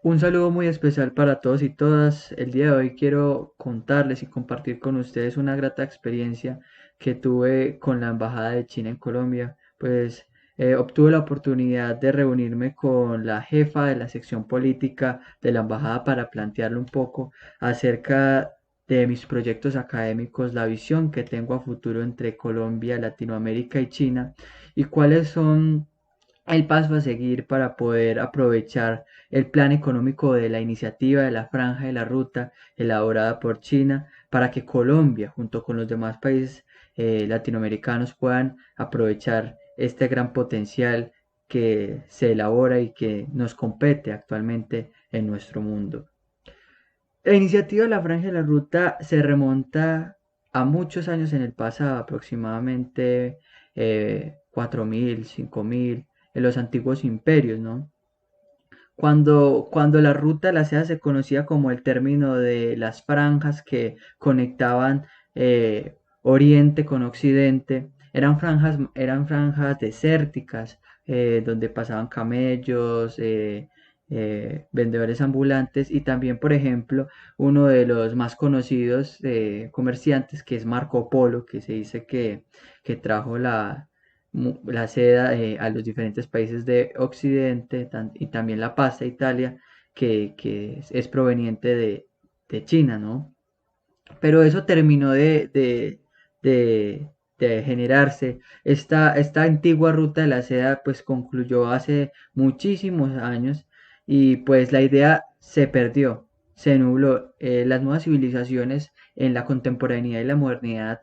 Un saludo muy especial para todos y todas. El día de hoy quiero contarles y compartir con ustedes una grata experiencia que tuve con la Embajada de China en Colombia. Obtuve la oportunidad de reunirme con la jefa de la sección política de la Embajada para plantearle un poco acerca de mis proyectos académicos, la visión que tengo a futuro entre Colombia, Latinoamérica y China y cuáles son el paso a seguir para poder aprovechar el plan económico de la iniciativa de la Franja de la Ruta elaborada por China para que Colombia, junto con los demás países latinoamericanos, puedan aprovechar este gran potencial que se elabora y que nos compete actualmente en nuestro mundo. La iniciativa de la Franja de la Ruta se remonta a muchos años en el pasado, aproximadamente 4.000, 5.000, en los antiguos imperios, ¿no? Cuando la ruta de la seda se conocía como el término de las franjas que conectaban Oriente con Occidente, eran franjas desérticas, donde pasaban camellos, vendedores ambulantes y también, por ejemplo, uno de los más conocidos comerciantes, que es Marco Polo, que se dice que trajo la seda a los diferentes países de Occidente y también la pasta Italia, que es proveniente de China, ¿no? Pero eso terminó de, de generarse. Esta antigua ruta de la seda pues concluyó hace muchísimos años y pues la idea se perdió, se nubló. Las nuevas civilizaciones en la contemporaneidad y la modernidad,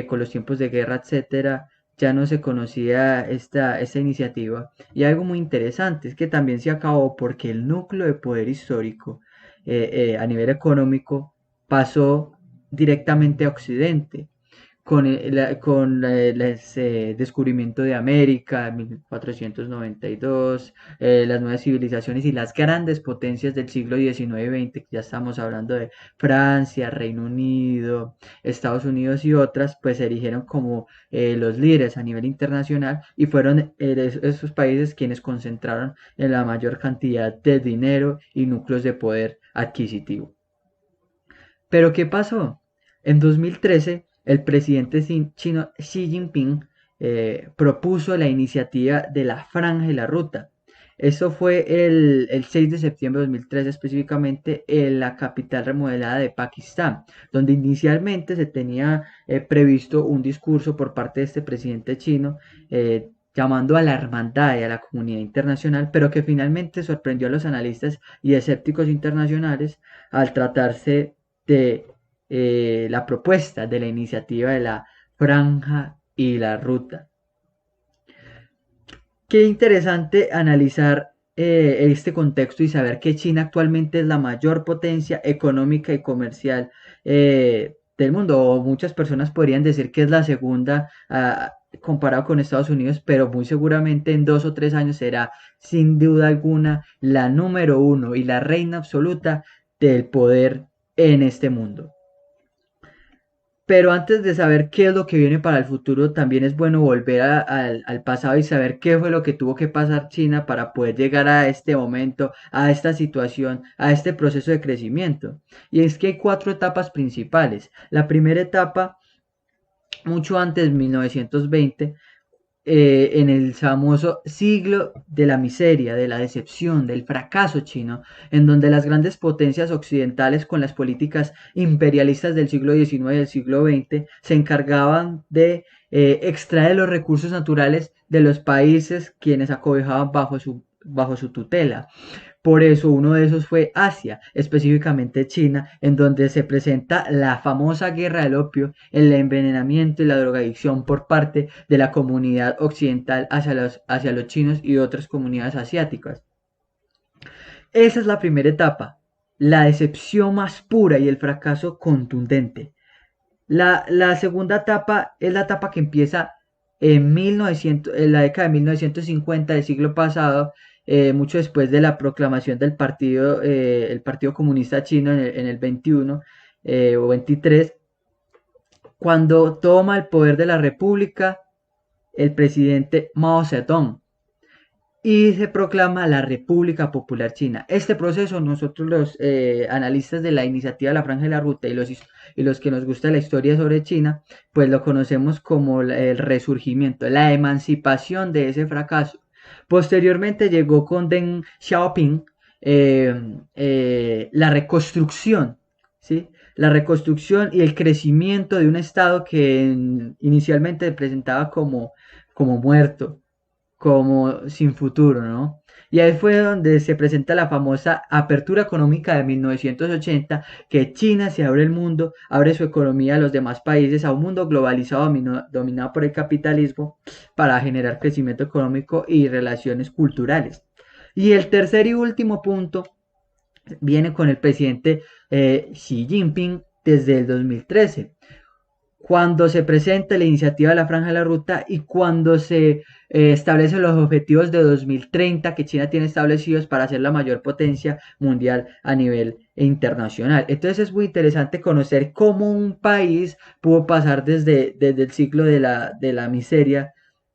con los tiempos de guerra, etcétera, ya no se conocía esta iniciativa. Y algo muy interesante es que también se acabó porque el núcleo de poder histórico a nivel económico pasó directamente a Occidente con el descubrimiento de América en 1492, las nuevas civilizaciones y las grandes potencias del siglo XIX y XX, que ya estamos hablando de Francia, Reino Unido, Estados Unidos y otras, pues se erigieron como los líderes a nivel internacional y fueron esos países quienes concentraron en la mayor cantidad de dinero y núcleos de poder adquisitivo. Pero ¿qué pasó? En 2013, el presidente chino Xi Jinping propuso la iniciativa de la Franja y la Ruta. Eso fue el 6 de septiembre de 2013 específicamente en la capital remodelada de Pakistán, donde inicialmente se tenía previsto un discurso por parte de este presidente chino llamando a la hermandad y a la comunidad internacional, pero que finalmente sorprendió a los analistas y escépticos internacionales al tratarse de la propuesta de la iniciativa de la Franja y la Ruta. Qué interesante analizar este contexto y saber que China actualmente es la mayor potencia económica y comercial del mundo, o muchas personas podrían decir que es la segunda comparado con Estados Unidos, pero muy seguramente en 2 o 3 años será sin duda alguna la número uno y la reina absoluta del poder en este mundo. Pero antes de saber qué es lo que viene para el futuro, también es bueno volver al pasado y saber qué fue lo que tuvo que pasar China para poder llegar a este momento, a esta situación, a este proceso de crecimiento. Y es que hay 4 etapas principales. La primera etapa, mucho antes de 1920, en el famoso siglo de la miseria, de la decepción, del fracaso chino, en donde las grandes potencias occidentales con las políticas imperialistas del siglo XIX y del siglo XX se encargaban de extraer los recursos naturales de los países quienes acobijaban bajo su tutela. Por eso uno de esos fue Asia, específicamente China, en donde se presenta la famosa guerra del opio, el envenenamiento y la drogadicción por parte de la comunidad occidental hacia los chinos y otras comunidades asiáticas. Esa es la primera etapa, la decepción más pura y el fracaso contundente. La segunda etapa es la etapa que empieza en la década de 1950 del siglo pasado, mucho después de la proclamación del el Partido Comunista Chino en el 21 o 23, cuando toma el poder de la República el presidente Mao Zedong. y se proclama la República Popular China. Este proceso nosotros los analistas de la iniciativa de la Franja de la Ruta y los que nos gusta la historia sobre China, pues lo conocemos como el resurgimiento, la emancipación de ese fracaso. Posteriormente llegó con Deng Xiaoping la reconstrucción, ¿sí? La reconstrucción y el crecimiento de un Estado que inicialmente presentaba como muerto, como sin futuro, ¿no? Y ahí fue donde se presenta la famosa apertura económica de 1980, que China se abre el mundo, abre su economía a los demás países, a un mundo globalizado dominado por el capitalismo para generar crecimiento económico y relaciones culturales. Y el tercer y último punto viene con el presidente Xi Jinping desde el 2013, cuando se presenta la iniciativa de la Franja de la Ruta y cuando se establecen los objetivos de 2030 que China tiene establecidos para ser la mayor potencia mundial a nivel internacional. Entonces es muy interesante conocer cómo un país pudo pasar desde el ciclo de la miseria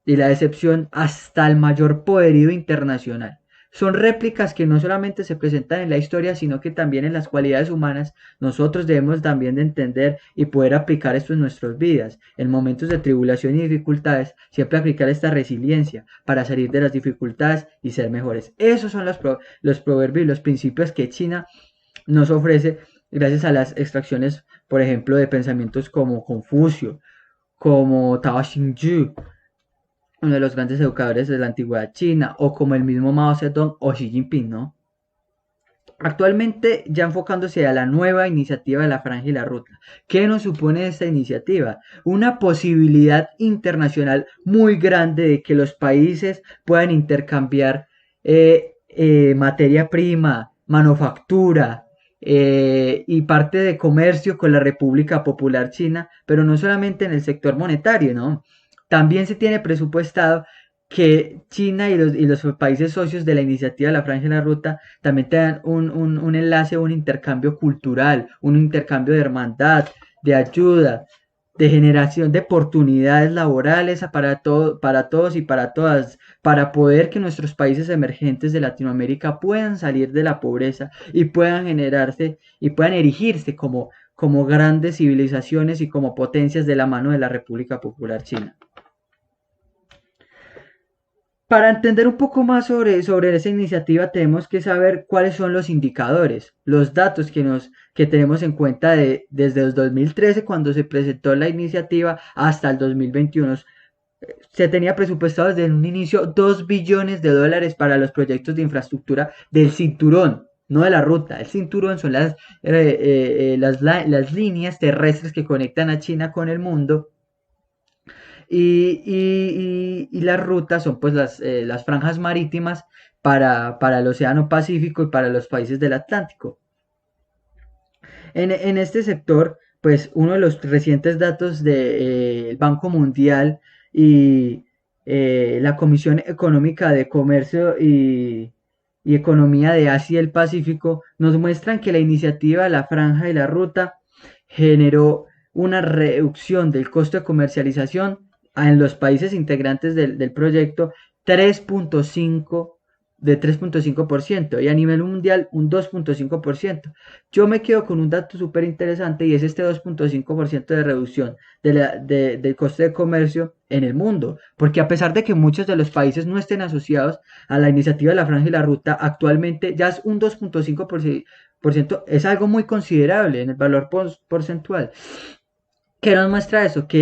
y la decepción hasta el mayor poderío internacional. Son réplicas que no solamente se presentan en la historia, sino que también en las cualidades humanas nosotros debemos también de entender y poder aplicar esto en nuestras vidas. En momentos de tribulación y dificultades, siempre aplicar esta resiliencia para salir de las dificultades y ser mejores. Esos son los proverbios y los principios que China nos ofrece gracias a las extracciones, por ejemplo, de pensamientos como Confucio, como Tao Xingyu, uno de los grandes educadores de la antigüedad china, o como el mismo Mao Zedong o Xi Jinping, ¿no? Actualmente, ya enfocándose a la nueva iniciativa de la Franja y la Ruta. ¿Qué nos supone esta iniciativa? Una posibilidad internacional muy grande de que los países puedan intercambiar materia prima, manufactura y parte de comercio con la República Popular China, pero no solamente en el sector monetario, ¿no? También se tiene presupuestado que China y los países socios de la iniciativa de la Franja y la Ruta también tengan un enlace, un intercambio cultural, un intercambio de hermandad, de ayuda, de generación de oportunidades laborales para todos y para todas, para poder que nuestros países emergentes de Latinoamérica puedan salir de la pobreza y puedan generarse y puedan erigirse como grandes civilizaciones y como potencias de la mano de la República Popular China. Para entender un poco más sobre esa iniciativa tenemos que saber cuáles son los indicadores, los datos que tenemos en cuenta desde el 2013 cuando se presentó la iniciativa hasta el 2021. Se tenía presupuestado desde un inicio 2 billones de dólares para los proyectos de infraestructura del cinturón, no de la ruta. El cinturón son las líneas terrestres que conectan a China con el mundo y las rutas son pues las franjas marítimas para el Océano Pacífico y para los países del Atlántico. En este sector, pues uno de los recientes datos del Banco Mundial y la Comisión Económica de Comercio y Economía de Asia y el Pacífico nos muestran que la iniciativa de la Franja y la Ruta generó una reducción del costo de comercialización en los países integrantes del proyecto 3.5 de 3.5% y a nivel mundial un 2.5%. Yo me quedo con un dato súper interesante y es este 2.5% de reducción del coste de comercio en el mundo, porque a pesar de que muchos de los países no estén asociados a la iniciativa de la Franja y la Ruta, actualmente ya es un 2.5%, es algo muy considerable en el valor porcentual. ¿Qué nos muestra eso? Que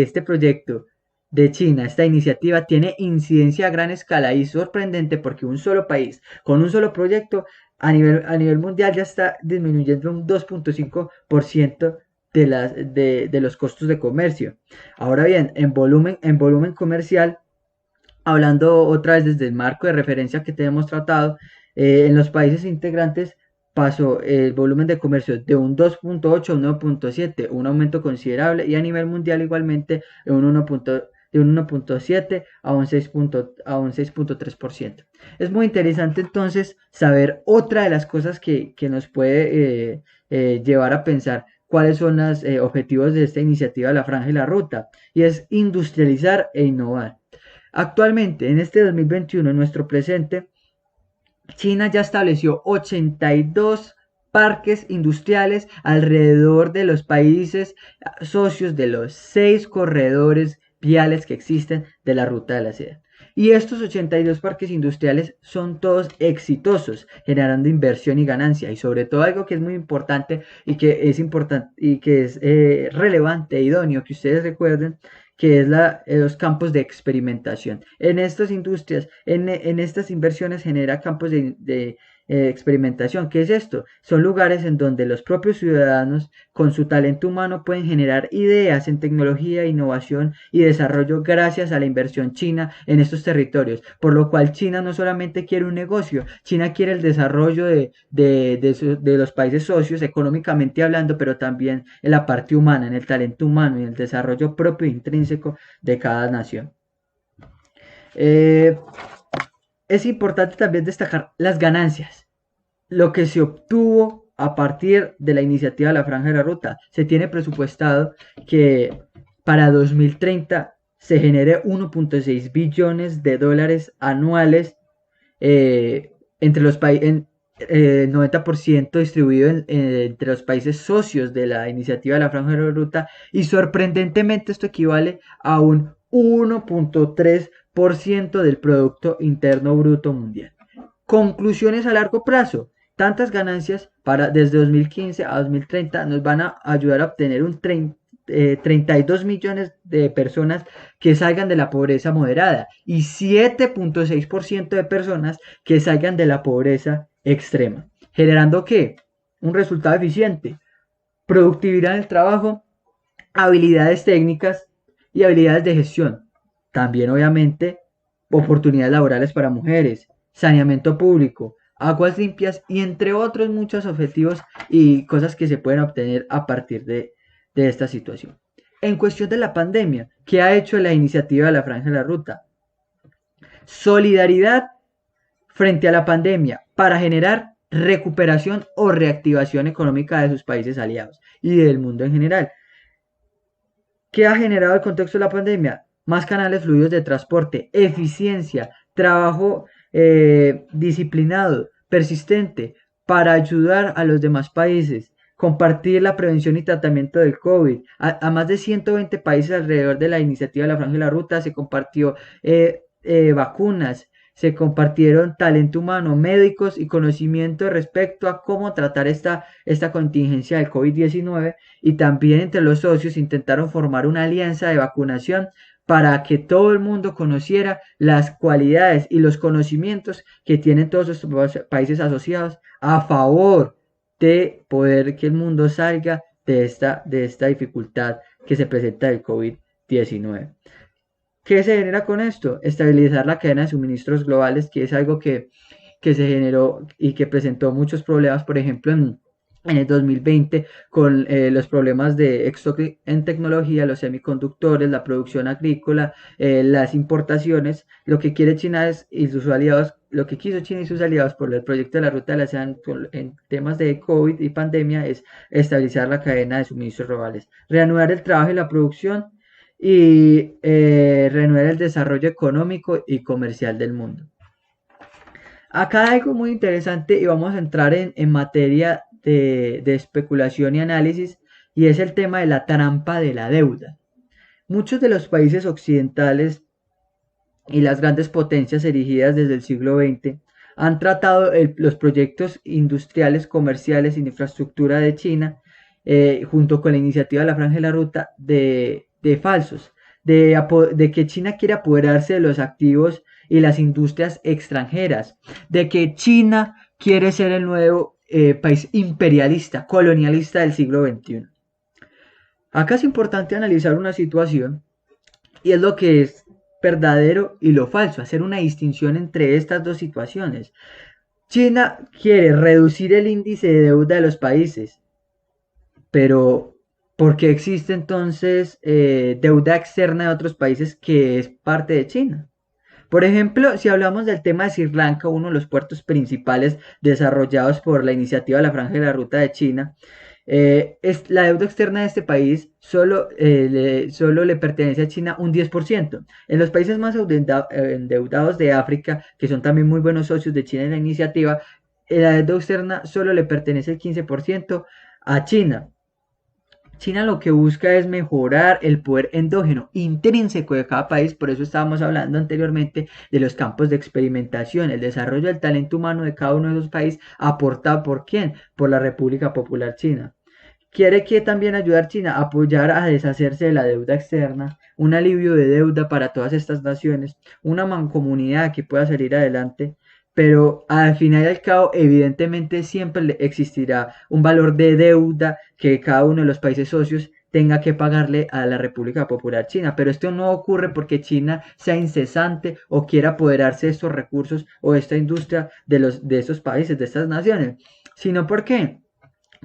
este proyecto de China, esta iniciativa tiene incidencia a gran escala y sorprendente porque un solo país con un solo proyecto a nivel mundial ya está disminuyendo un 2.5% de los costos de comercio. Ahora bien, en volumen comercial, hablando otra vez desde el marco de referencia que tenemos tratado, en los países integrantes pasó el volumen de comercio de un 2.8 a un 9.7, un aumento considerable, y a nivel mundial igualmente de un 1.7 a un 6.3%. Es muy interesante entonces saber otra de las cosas que nos puede llevar a pensar cuáles son los objetivos de esta iniciativa de la Franja y la Ruta, y es industrializar e innovar. Actualmente, en este 2021, en nuestro presente, China ya estableció 82 parques industriales alrededor de los países socios de los 6 corredores viales que existen de la ruta de la seda. Y estos 82 parques industriales son todos exitosos, generando inversión y ganancia. Y sobre todo algo que es muy importante y que es relevante e idóneo que ustedes recuerden, que es los campos de experimentación. En estas industrias, en estas inversiones genera campos de experimentación. ¿Qué es esto? Son lugares en donde los propios ciudadanos con su talento humano pueden generar ideas en tecnología, innovación y desarrollo gracias a la inversión china en estos territorios. Por lo cual China no solamente quiere un negocio, China quiere el desarrollo de los países socios económicamente hablando, pero también en la parte humana, en el talento humano y en el desarrollo propio e intrínseco de cada nación. Eh, es importante también destacar las ganancias, lo que se obtuvo a partir de la iniciativa de la Franja de la Ruta. Se tiene presupuestado que para 2030 se genere 1.6 billones de dólares anuales entre los países. 90% distribuido entre los países socios de la iniciativa de la Franja de la Ruta, y sorprendentemente esto equivale a un 1.3% del Producto Interno Bruto Mundial. Conclusiones a largo plazo. Tantas ganancias desde 2015 a 2030 nos van a ayudar a obtener 32 millones de personas que salgan de la pobreza moderada y 7.6% de personas que salgan de la pobreza extrema. ¿Generando qué? Un resultado eficiente, productividad en el trabajo, habilidades técnicas y habilidades de gestión. También, obviamente, oportunidades laborales para mujeres, saneamiento público, aguas limpias y entre otros muchos objetivos y cosas que se pueden obtener a partir de esta situación. En cuestión de la pandemia, ¿qué ha hecho la iniciativa de la Franja de la Ruta? Solidaridad frente a la pandemia para generar recuperación o reactivación económica de sus países aliados y del mundo en general. ¿Qué ha generado el contexto de la pandemia? Más canales fluidos de transporte, eficiencia, trabajo disciplinado, persistente, para ayudar a los demás países, compartir la prevención y tratamiento del COVID. A más de 120 países alrededor de la iniciativa de la Franja de la Ruta se compartió vacunas, se compartieron talento humano, médicos y conocimiento respecto a cómo tratar esta contingencia del COVID-19, y también entre los socios intentaron formar una alianza de vacunación para que todo el mundo conociera las cualidades y los conocimientos que tienen todos estos países asociados a favor de poder que el mundo salga de esta dificultad que se presenta del COVID-19. ¿Qué se genera con esto? Estabilizar la cadena de suministros globales, que es algo que se generó y que presentó muchos problemas, por ejemplo, en el 2020 con los problemas de stock en tecnología, los semiconductores, la producción agrícola, las importaciones. Lo que quiere China y sus aliados, lo que quiso China y sus aliados por el proyecto de la Ruta de la Seda en temas de COVID y pandemia es estabilizar la cadena de suministros globales, reanudar el trabajo y la producción y reanudar el desarrollo económico y comercial del mundo. Acá hay algo muy interesante y vamos a entrar en materia de especulación y análisis, y es el tema de la trampa de la deuda. Muchos de los países occidentales y las grandes potencias erigidas desde el siglo XX han tratado los proyectos industriales, comerciales y de infraestructura de China, junto con la iniciativa de la Franja de la Ruta, de falsos, de que China quiere apoderarse de los activos y las industrias extranjeras, de que China quiere ser el nuevo país imperialista, colonialista del siglo XXI. Acá es importante analizar una situación, y es lo que es verdadero y lo falso, hacer una distinción entre estas dos situaciones. China quiere reducir el índice de deuda de los países, pero ¿por qué existe entonces deuda externa de otros países que es parte de China? Por ejemplo, si hablamos del tema de Sri Lanka, uno de los puertos principales desarrollados por la iniciativa de la Franja de la Ruta de China, La deuda externa de este país solo le pertenece a China un 10%. En los países más endeudados de África, que son también muy buenos socios de China en la iniciativa, la deuda externa solo le pertenece el 15% a China. China lo que busca es mejorar el poder endógeno, intrínseco de cada país, por eso estábamos hablando anteriormente de los campos de experimentación, el desarrollo del talento humano de cada uno de esos países, aportado por quién, por la República Popular China. Quiere que también ayudar a China a apoyar a deshacerse de la deuda externa, un alivio de deuda para todas estas naciones, una mancomunidad que pueda salir adelante, pero al final y al cabo, evidentemente siempre existirá un valor de deuda que cada uno de los países socios tenga que pagarle a la República Popular China. Pero esto no ocurre porque China sea incesante o quiera apoderarse de estos recursos o de esta industria de esos países, de estas naciones, sino porque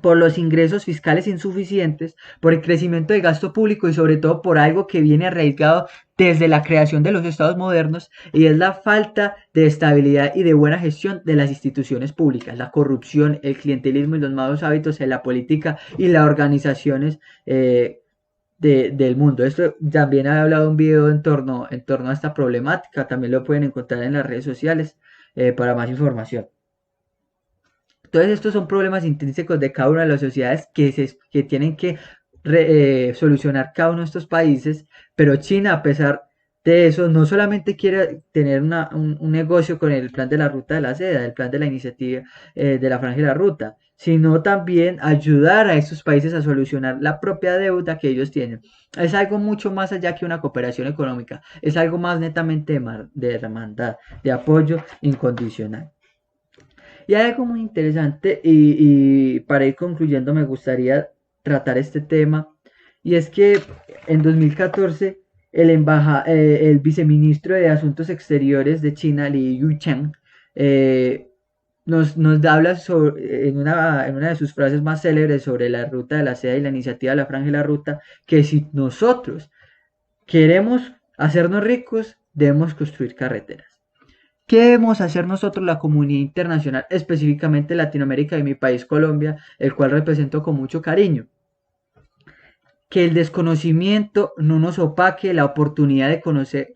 por los ingresos fiscales insuficientes, por el crecimiento del gasto público y sobre todo por algo que viene arraigado desde la creación de los estados modernos y es la falta de estabilidad y de buena gestión de las instituciones públicas, la corrupción, el clientelismo y los malos hábitos en la política y las organizaciones del mundo. Esto también ha hablado un video en torno a esta problemática, también lo pueden encontrar en las redes sociales para más información. Todos estos son problemas intrínsecos de cada una de las sociedades que tienen que solucionar cada uno de estos países, pero China, a pesar de eso, no solamente quiere tener un negocio con el plan de la ruta de la seda, el plan de la iniciativa de la franja de la ruta, sino también ayudar a estos países a solucionar la propia deuda que ellos tienen. Es algo mucho más allá que una cooperación económica, es algo más netamente de hermandad, de apoyo incondicional. Y hay algo muy interesante y para ir concluyendo me gustaría tratar este tema y es que en 2014 el viceministro de Asuntos Exteriores de China, Li Yucheng, nos habla en una de sus frases más célebres sobre la ruta de la seda y la iniciativa de la franja de la ruta, que si nosotros queremos hacernos ricos, debemos construir carreteras. ¿Qué debemos hacer nosotros, la comunidad internacional, específicamente Latinoamérica y mi país Colombia, el cual represento con mucho cariño? Que el desconocimiento no nos opaque la oportunidad de conocer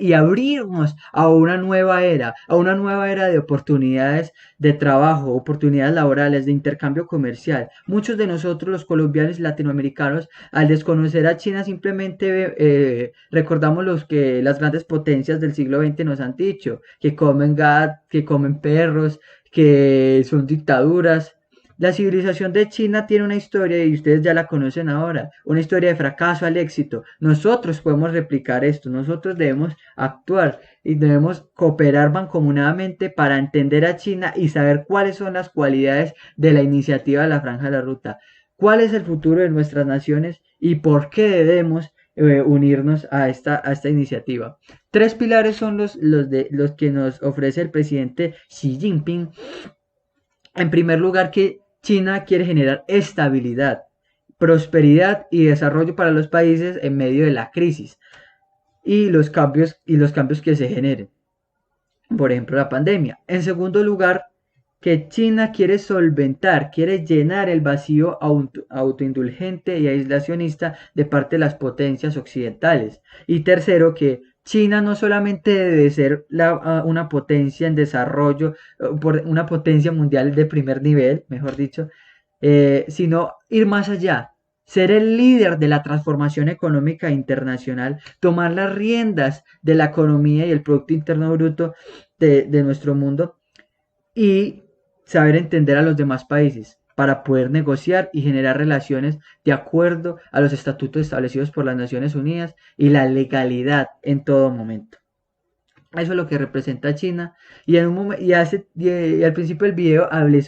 y abrirnos a una nueva era de oportunidades de trabajo, oportunidades laborales, de intercambio comercial. Muchos de nosotros, los colombianos y latinoamericanos, al desconocer a China, simplemente recordamos las grandes potencias del siglo XX nos han dicho, que comen que comen perros, que son dictaduras. La civilización de China tiene una historia y ustedes ya la conocen ahora, una historia de fracaso al éxito. Nosotros podemos replicar esto, nosotros debemos actuar y debemos cooperar mancomunadamente para entender a China y saber cuáles son las cualidades de la iniciativa de la Franja de la Ruta, cuál es el futuro de nuestras naciones y por qué debemos unirnos a esta iniciativa. Tres pilares son los que nos ofrece el presidente Xi Jinping. En primer lugar, que China quiere generar estabilidad, prosperidad y desarrollo para los países en medio de la crisis y los cambios que se generen. Por ejemplo, la pandemia. En segundo lugar, que China quiere quiere llenar el vacío autoindulgente y aislacionista de parte de las potencias occidentales. Y tercero, que China no solamente debe ser una potencia en desarrollo, una potencia mundial de primer nivel, mejor dicho, sino ir más allá, ser el líder de la transformación económica internacional, tomar las riendas de la economía y el Producto Interno Bruto de nuestro mundo y saber entender a los demás países para poder negociar y generar relaciones de acuerdo a los estatutos establecidos por las Naciones Unidas y la legalidad en todo momento. Eso es lo que representa China. Y, al principio del video hablé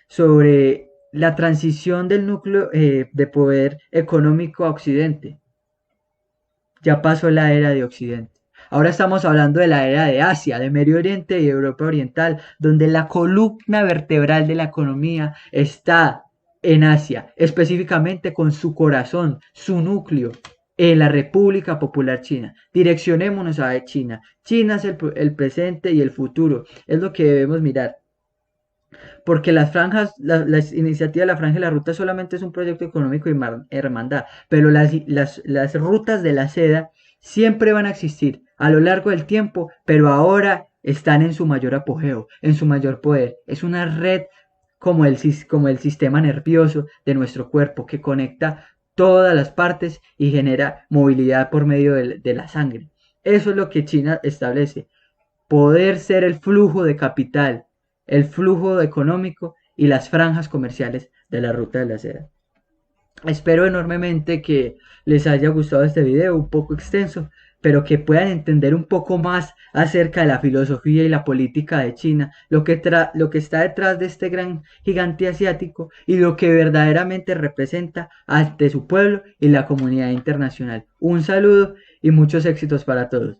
sobre la transición del núcleo de poder económico a Occidente. Ya pasó la era de Occidente. Ahora estamos hablando de la era de Asia, de Medio Oriente y Europa Oriental, donde la columna vertebral de la economía está en Asia, específicamente con su corazón, su núcleo, en la República Popular China. Direccionémonos a China. China es el presente y el futuro, es lo que debemos mirar. porque las franjas, las iniciativas de la Franja y la Ruta solamente es un proyecto económico y hermandad, pero las rutas de la seda siempre van a existir a lo largo del tiempo, pero ahora están en su mayor apogeo, en su mayor poder. Es una red como el sistema nervioso de nuestro cuerpo que conecta todas las partes y genera movilidad por medio de la sangre. Eso es lo que China establece, poder ser el flujo de capital, el flujo económico y las franjas comerciales de la ruta de la seda. Espero enormemente que les haya gustado este video, un poco extenso, pero que puedan entender un poco más acerca de la filosofía y la política de China, lo que está detrás de este gran gigante asiático y lo que verdaderamente representa ante su pueblo y la comunidad internacional. Un saludo y muchos éxitos para todos.